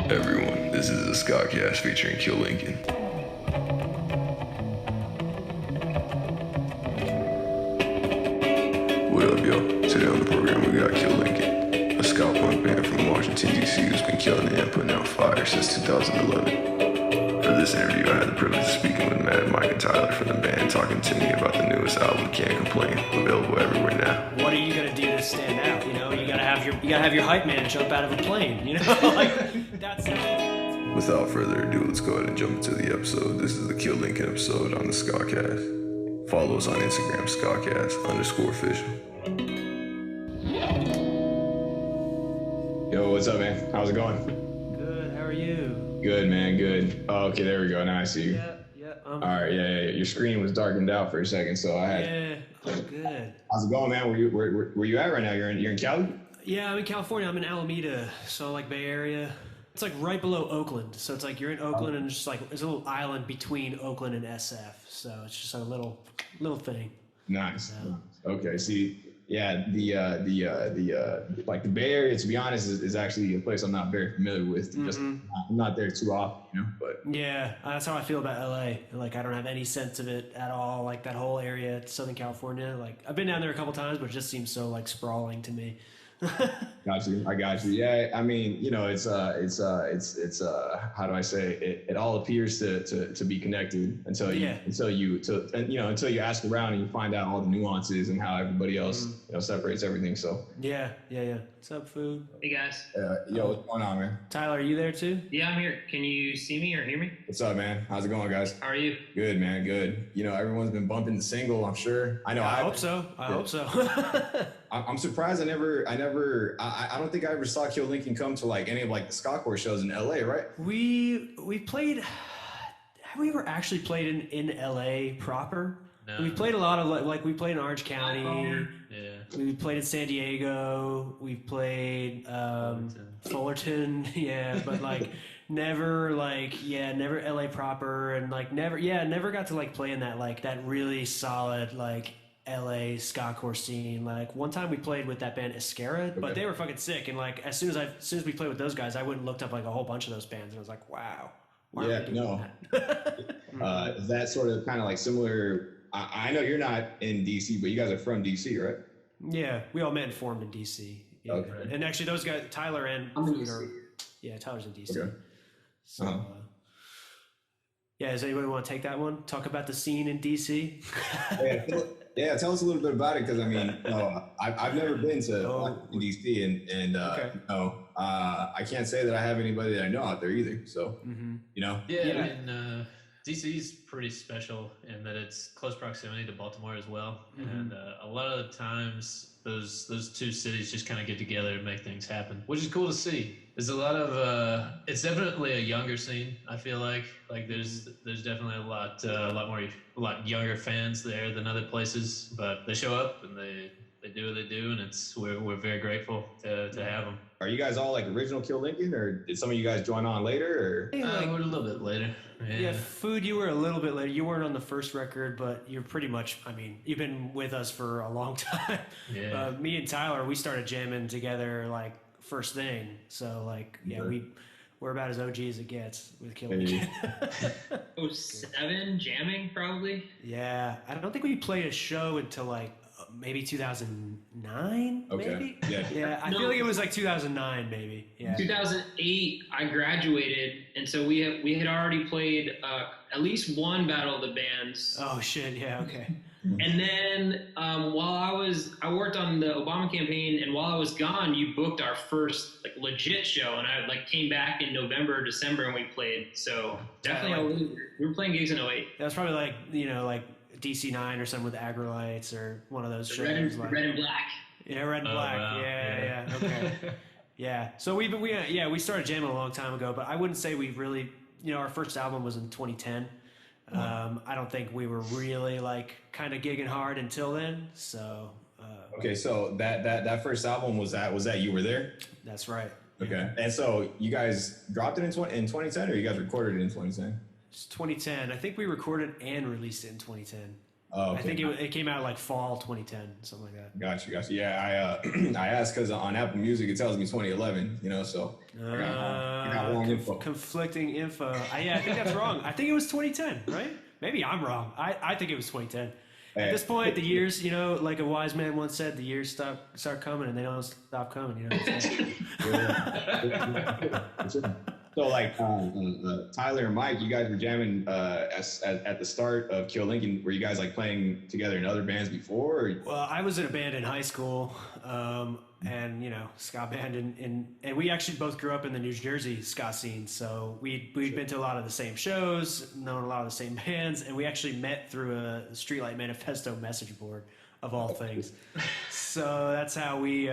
Everyone, this is the SKA CAST featuring Kill Lincoln. What up, yo? Today on the program we got Kill Lincoln, a ska punk band from Washington, D.C. who's been killing it and putting out fire since 2011. For this interview, I had the privilege of speaking with Matt, Mike, and Tyler from the band, talking to me about the newest album, Can't Complain, available everywhere now. What are you gonna do to stand out? You know, you gotta have your hype man jump out of a plane. You know, like that's. Without further ado, let's go ahead and jump into the episode. This is the Kill Lincoln episode on the SKA CAST. Follow us on Instagram, SKAcast_official. Yo, what's up, man? How's it going? Good. How are you? Good, man. Good. Oh, okay, there we go. Now I see you. Yeah. All right. Yeah. Your screen was darkened out for a second, so I had. Yeah. I'm good. How's it going, man? Where you at right now? You're in Cali? Yeah, I'm in California. I'm in Alameda, so like Bay Area. It's like right below Oakland, so it's like you're in Oakland, and it's just like there's a little island between Oakland and SF, so it's just a little thing. Nice. Yeah. Okay. See, yeah, the like the Bay Area, to be honest, is actually a place I'm not very familiar with. Just I'm not there too often, you know. But yeah, that's how I feel about LA. Like I don't have any sense of it at all. Like that whole area, Southern California. Like I've been down there a couple times, but it just seems so like sprawling to me. I got you. Yeah, I mean, you know, it's how do I say it? It all appears to be connected until you ask around and you find out all the nuances and how everybody else separates everything. So yeah. What's up, food? Hey guys. Yo, what's going on, man? Tyler, are you there too? Yeah, I'm here. Can you see me or hear me? What's up, man? How's it going, guys? How are you? Good, man. Good. You know, everyone's been bumping the single, I'm sure. I know. I hope so. I hope so. I'm surprised I don't think I ever saw Kill Lincoln come to like any of like the skacore shows in LA, right? We played. Have we ever actually played in LA proper? No. We played a lot of like we played in Orange County. Yeah. We played in San Diego. We played Fullerton. Yeah, but like never LA proper, and like never got to like play in that really solid like LA skacore scene. Like one time we played with that band SKA, but they were fucking sick. And like as soon as we played with those guys, I went and looked up like a whole bunch of those bands, and I was like, wow. Why are we doing that? Is that sort of kind of like similar? I know you're not in DC, but you guys are from DC, right? Yeah, we all met and formed in DC. Yeah. Okay. And actually, those guys, Tyler and Food are. Yeah, Tyler's in DC. Okay. So, yeah, does anybody want to take that one? Talk about the scene in DC? Tell us a little bit about it, because I mean, I've never been to DC, and okay. I can't say that I have anybody that I know out there either. So you know, I mean, DC is pretty special in that it's close proximity to Baltimore as well, and a lot of the times those two cities just kind of get together and make things happen, which is cool to see. There's a lot of it's definitely a younger scene. I feel like there's definitely a lot younger fans there than other places, but they show up and they do what they do, and we're very grateful to have them. Are you guys all like original Kill Lincoln, or did some of you guys join on later? Or We're a little bit later. Yeah, Food, you were a little bit later. You weren't on the first record, but you're pretty much, I mean, you've been with us for a long time. Yeah. Me and Tyler, we started jamming together like first thing. So like, we're about as OG as it gets with Kill Lincoln. 07 jamming probably. Yeah, I don't think we played a show until like maybe 2009. Okay. Maybe. Yeah. I feel like it was like 2009, maybe. Yeah. 2008, I graduated, and so we had already played at least one Battle of the Bands. Oh shit! Yeah. Okay. And then while I worked on the Obama campaign, and while I was gone, you booked our first like legit show, and I like came back in November, December, and we played. So definitely, we were playing gigs in 08. That was probably like like DC9 or something with Agrolites or one of those shows. Red and Black. Yeah, Red and Black. Wow. Yeah. Okay. Yeah. So we started jamming a long time ago, but I wouldn't say we really, our first album was in 2010. I don't think we were really like kind of gigging hard until then. So. Okay, so that first album was that you were there? That's right. Okay, and so you guys dropped it in 2010, or you guys recorded it in 2010? It's 2010. I think we recorded and released it in 2010. Oh, okay. I think it came out like fall 2010, something like that. Gotcha. Yeah, I I asked because on Apple Music it tells me 2011. So I got conflicting info. I think that's wrong. I think it was 2010, right? Maybe I'm wrong. I think it was 2010. At this point, the years, like a wise man once said, the years start coming and they don't stop coming. You know what I'm saying? So like Tyler and Mike, you guys were jamming at the start of Kill Lincoln. Were you guys like playing together in other bands before? Or? Well, I was in a band in high school, and ska band, and we actually both grew up in the New Jersey ska scene. So we'd been to a lot of the same shows, known a lot of the same bands, and we actually met through a Streetlight Manifesto message board of all things. So that's how we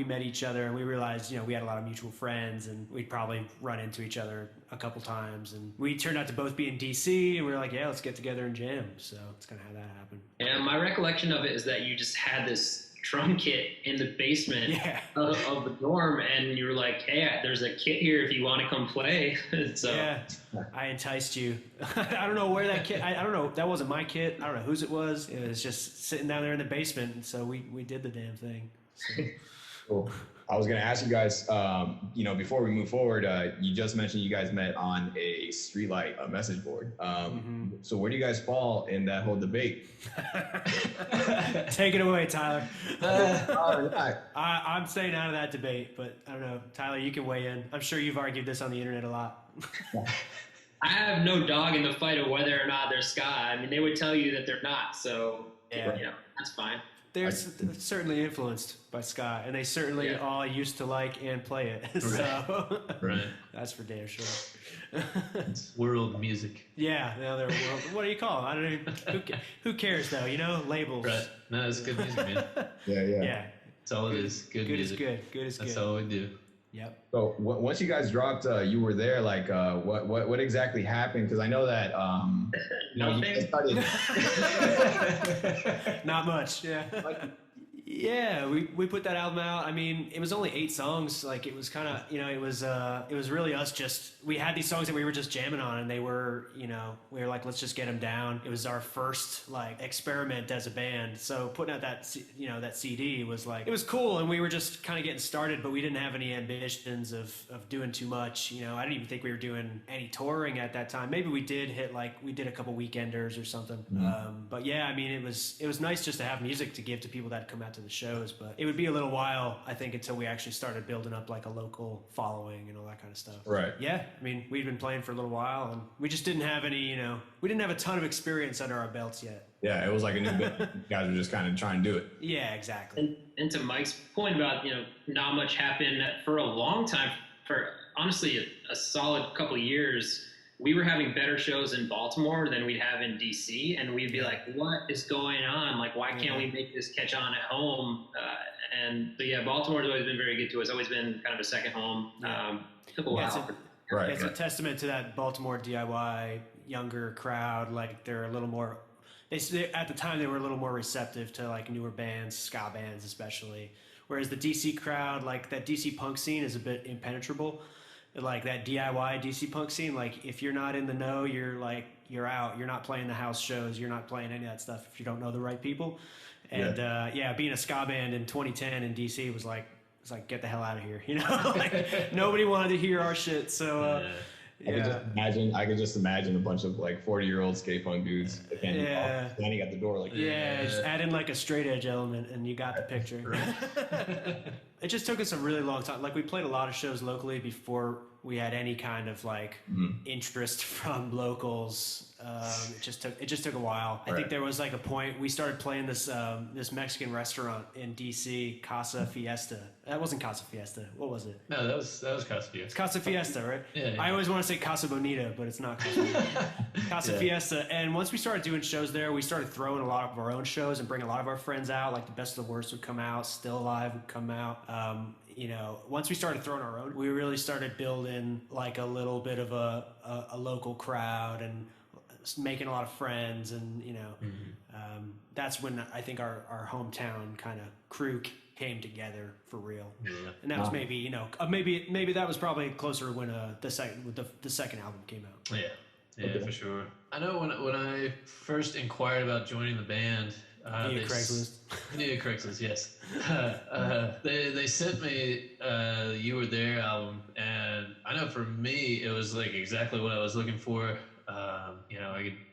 met each other, and we realized we had a lot of mutual friends, and we'd probably run into each other a couple times, and we turned out to both be in DC, and we were like, yeah, let's get together and jam. So that's kind of how that happened. And my recollection of it is that you just had this drum kit in the basement of the dorm, and you were like, hey, there's a kit here if you want to come play. So yeah, I enticed you. I don't know where that kit, I don't know, that wasn't my kit, I don't know whose it was just sitting down there in the basement, and so we did the damn thing. So. Cool. I was going to ask you guys, before we move forward, you just mentioned you guys met on a Streetlight message board. So where do you guys fall in that whole debate? Take it away, Tyler. I'm staying out of that debate, but I don't know. Tyler, you can weigh in. I'm sure you've argued this on the internet a lot. I have no dog in the fight of whether or not they're ska. I mean, they would tell you that they're not, so that's fine. They're certainly influenced by ska, and they certainly all used to like and play it. So right. That's for damn sure. It's world music. Yeah, they're world. What do you call them? I don't even. Who cares though? Labels. Right. No, it's good music, man. Yeah. That's all it is. Good music. Good is good. Good is good. That's all we do. Yep. So once you guys dropped, you were there. Like, what exactly happened? Because I know that nothing. You started. Not much. Yeah. Yeah, we put that album out. I mean, it was only 8 songs. Like, it was kind of, it was really us just, we had these songs that we were just jamming on, and they were, we were like, let's just get them down. It was our first, like, experiment as a band. So putting out that CD was like, it was cool, and we were just kind of getting started, but we didn't have any ambitions of doing too much. I didn't even think we were doing any touring at that time. Maybe we did we did a couple weekenders or something. But yeah, I mean, it was nice just to have music to give to people that come out to the shows, but it would be a little while, I think, until we actually started building up like a local following and all that kind of stuff. Right. Yeah, I mean, we'd been playing for a little while, and we just didn't have any, we didn't have a ton of experience under our belts yet. Yeah, it was like a new bit. You guys were just kind of trying to do it. Yeah, exactly. And to Mike's point about, not much happened for a long time, for honestly a solid couple of years. We were having better shows in Baltimore than we'd have in DC, and we'd be like, what is going on? Like, why can't we make this catch on at home? But Baltimore's always been very good to us, always been kind of a second home. Took a while. It's a testament to that Baltimore DIY younger crowd. Like, they're a little more, at the time they were a little more receptive to like newer bands, ska bands especially. Whereas the DC crowd, like that DC punk scene is a bit impenetrable. Like that DIY DC punk scene, like if you're not in the know, you're out. You're not playing the house shows. You're not playing any of that stuff if you don't know the right people. And being a ska band in 2010 in DC was like, it's like, get the hell out of here. Like nobody wanted to hear our shit. So I could just imagine a bunch of like 40-year-old skate punk dudes standing at the door like just add in like a straight edge element and you got the picture. It just took us a really long time. Like, we played a lot of shows locally before we had any kind of like interest from locals. It just took a while. I think there was like a point we started playing this Mexican restaurant in DC, Casa Fiesta. That wasn't Casa Fiesta. What was it? No, that was Casa Fiesta. It's Casa Fiesta, right? Yeah. I always want to say Casa Bonita, but it's not Casa Bonita. Casa Fiesta. And once we started doing shows there, we started throwing a lot of our own shows and bringing a lot of our friends out. Like the Best of the Worst would come out, Still Alive would come out. Once we started throwing our own, we really started building like a little bit of a local crowd and making a lot of friends, and that's when I think our hometown kind of crew came together for real. And that was maybe maybe that was probably closer when the second album came out. Yeah, for sure. I know when I first inquired about joining the band, Via Craigslist. Via Craigslist, yes. They sent me You Were There album, and I know for me it was like exactly what I was looking for. I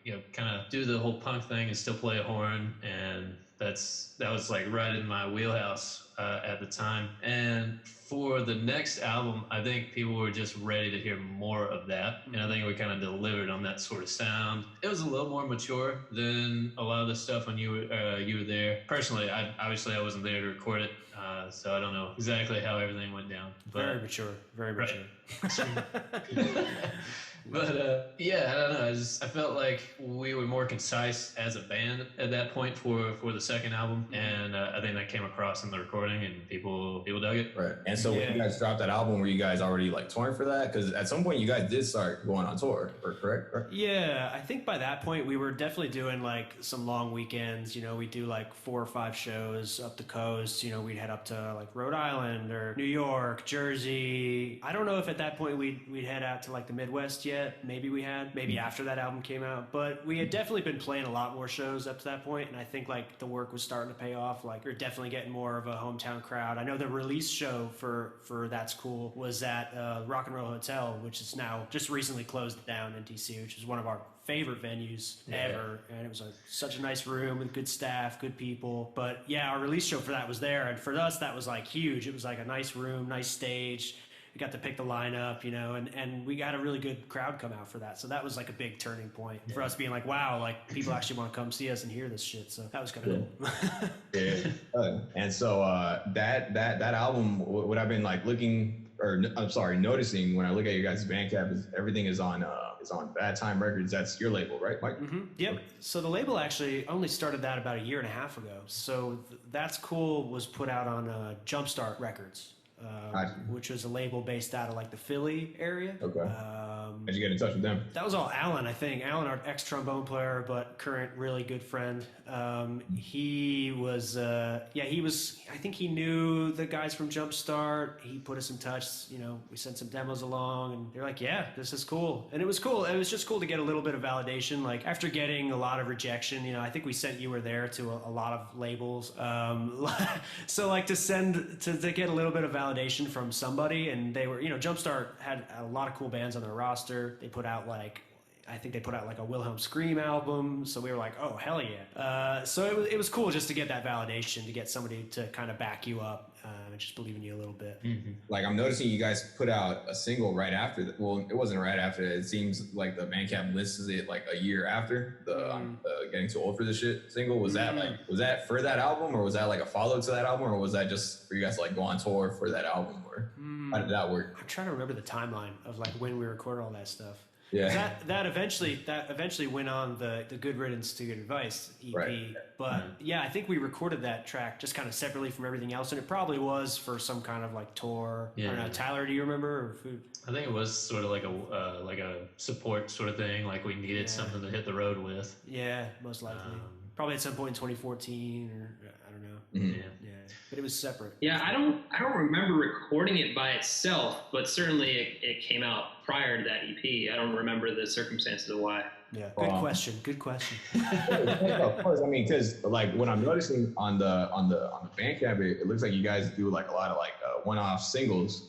could kind of do the whole punk thing and still play a horn, and that was like right in my wheelhouse at the time. And for the next album, I think people were just ready to hear more of that, and I think we kind of delivered on that sort of sound. It was a little more mature than a lot of the stuff when you were there. Personally, I wasn't there to record it, so I don't know exactly how everything went down. But, very mature, very mature. Right. But I don't know. I felt like we were more concise as a band at that point for the second album, and I think that came across in the recording, and people dug it. Right. And so when you guys dropped that album, were you guys already like touring for that? Because at some point you guys did start going on tour, correct? Yeah, I think by that point we were definitely doing like some long weekends. We'd do like 4 or 5 shows up the coast. We'd head up to like Rhode Island or New York, Jersey. I don't know if at that point we'd head out to like the Midwest yet. Maybe after that album came out, but we had definitely been playing a lot more shows up to that point, and I think like the work was starting to pay off. Like we were definitely getting more of a hometown crowd. I know the release show for That's Cool was at Rock and Roll Hotel, which is now just recently closed down in DC, which is one of our favorite venues ever, and it was such a nice room with good staff, good people. But yeah, our release show for that was there, and for us that was like huge. It was like a nice room, nice stage. We got to pick the lineup, and we got a really good crowd come out for that. So that was like a big turning point for us, being like, wow, like people actually want to come see us and hear this shit. So that was kind of cool. Yeah. And so that album, what I've been like noticing when I look at your guys' Bandcamp is everything is on Bad Time Records. That's your label, right, Mike? Mm-hmm. Yep. So the label actually only started that about a year and a half ago. So That's Cool was put out on Jumpstart Records. Which was a label based out of like the Philly area. Okay. How'd you get in touch with them? That was all Alan, I think. Alan, our ex-trombone player, but current really good friend. He was, I think he knew the guys from Jumpstart. He put us in touch, we sent some demos along, and they're like, yeah, this is cool. And it was cool. It was just cool to get a little bit of validation. Like after getting a lot of rejection, I think we sent You Were There to a lot of labels. So like to get a little bit of validation from somebody, and they were, Jumpstart had a lot of cool bands on their roster. They put out like a Wilhelm Scream album, so we were like, oh hell yeah. So it was cool just to get that validation, to get somebody to kind of back you up and just believe in you a little bit. Mm-hmm. Like I'm noticing you guys put out a single right after that. Well, it wasn't right after that. It seems like the Bandcamp lists it like a year after the Getting Too Old for This Shit single. Was that for that album, or was that like a follow to that album, or was that just for you guys to like go on tour for that album, or how did that work? I'm trying to remember the timeline of like when we recorded all that stuff. Yeah. That eventually went on the Good Riddance to Good Advice EP. Right. But yeah, I think we recorded that track just kind of separately from everything else, and it probably was for some kind of like tour. Yeah. I don't know, Tyler, do you remember? Or Food? I think it was sort of like a support sort of thing, like we needed something to hit the road with. Yeah, most likely. Probably at some point in 2014, or I don't know. Mm-hmm. Yeah. But it was separate. Yeah, I don't remember recording it by itself, but certainly it came out prior to that EP. I don't remember the circumstances of why. Yeah, good question. Of course, I mean, because like when I'm noticing on the Bandcamp, it looks like you guys do like a lot of like one-off singles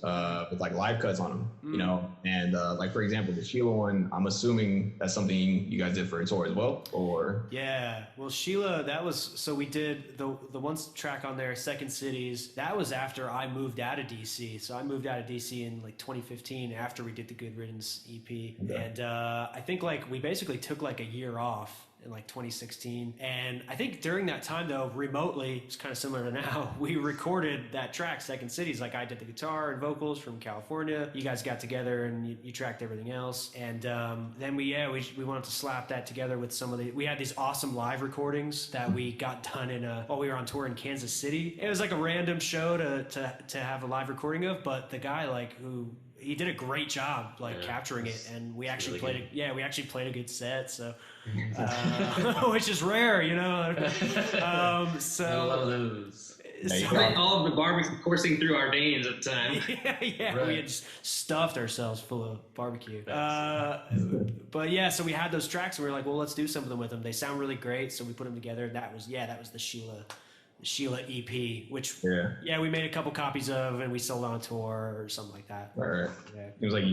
with like live cuts on them, and like for example, the Sheila one, I'm assuming that's something you guys did for a tour as well, or? Yeah, well, Sheila, that was, so we did the one track on there, Second Cities. That was after I moved out of DC. So I moved out of DC in like 2015 after we did the Good Riddance EP, and I think like we basically took like a year off in like 2016, and I think during that time though, remotely, it's kind of similar to now, we recorded that track Second Cities. Like I did the guitar and vocals from California, you guys got together and you tracked everything else, and then we wanted to slap that together with some of we had these awesome live recordings that we got done in while we were on tour in Kansas City. It was like a random show to have a live recording of, but the guy he did a great job capturing it, and we actually played a good set, so which is rare, so I love those. All of the barbecue coursing through our veins at the time. Yeah, Right. we had just stuffed ourselves full of barbecue. But yeah, so we had those tracks, and we were like, well, let's do something with them. They sound really great, so we put them together. That was the Sheila EP, which we made a couple copies of, and we sold on tour or something like that. All right. Yeah. It was like